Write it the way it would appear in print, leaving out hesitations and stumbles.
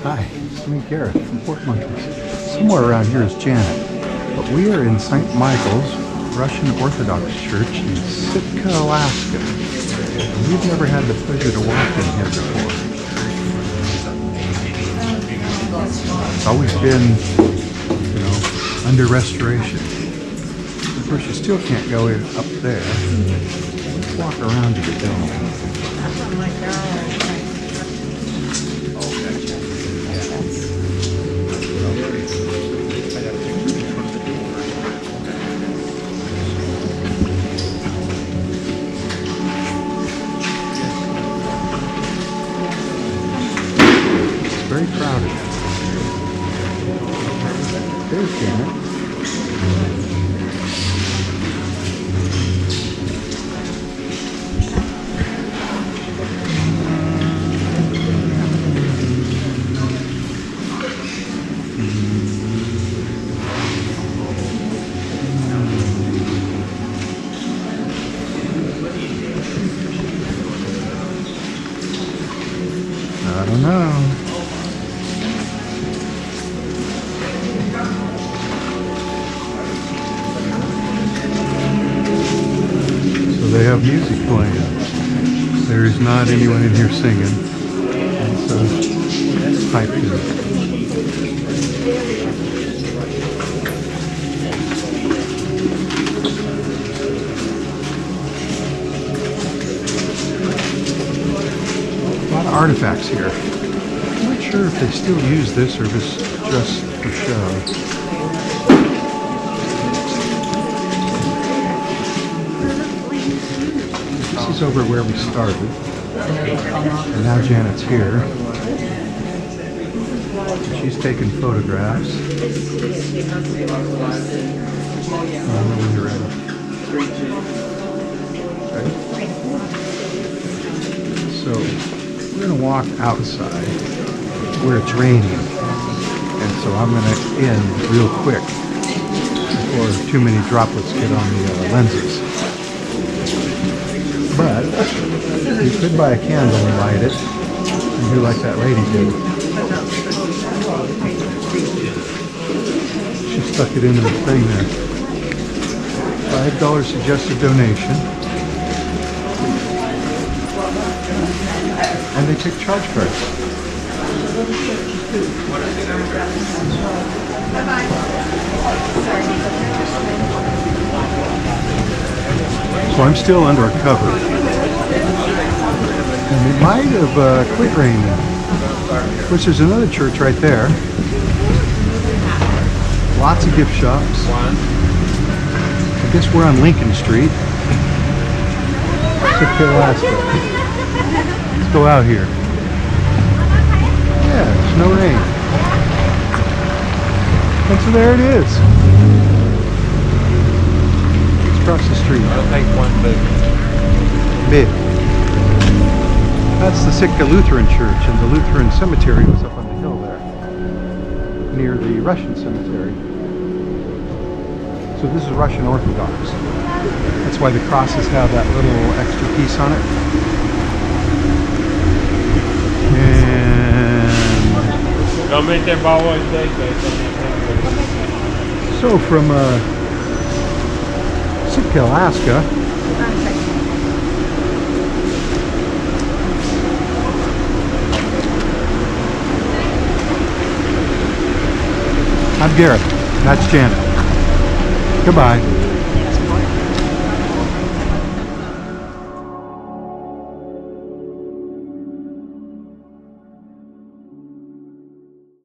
Hi, it's me, Garrett, from Port Monkeys. Somewhere around here is Janet, but we are in St. Michael's Russian Orthodox Church in Sitka, Alaska. And we've never had the pleasure to walk in here before. It's always been, under restoration. Of course, you still can't go in up there. Let's walk around to the dome. Very crowded. There's Janet. I don't know. They have music playing. There's not anyone in here singing. It's pipe music. A lot of artifacts here. I'm not sure if they still use this or if it's just for show. This is over where we started, and now Janet's here. She's taking photographs. When you're ready. Okay. So we're going to walk outside where it's raining, and so I'm going to end real quick before too many droplets get on the lenses. But you could buy a candle and light it and do like that lady did. She stuck it into the thing there. $5 suggested donation. And they take charge cards. So I'm still under a cover. And it might have quit raining. Of course, there's another church right there. Lots of gift shops. I guess we're on Lincoln Street. Sitka, Alaska. Let's go out here. Yeah, there's no rain. And so there it is. Across the street. I'll take one big. That's the Sitka Lutheran Church, and the Lutheran cemetery was up on the hill there, near the Russian cemetery. So this is Russian Orthodox. That's why the crosses have that little extra piece on it. And so from Sitka, Alaska. I'm Garrett. That's Janet. Goodbye.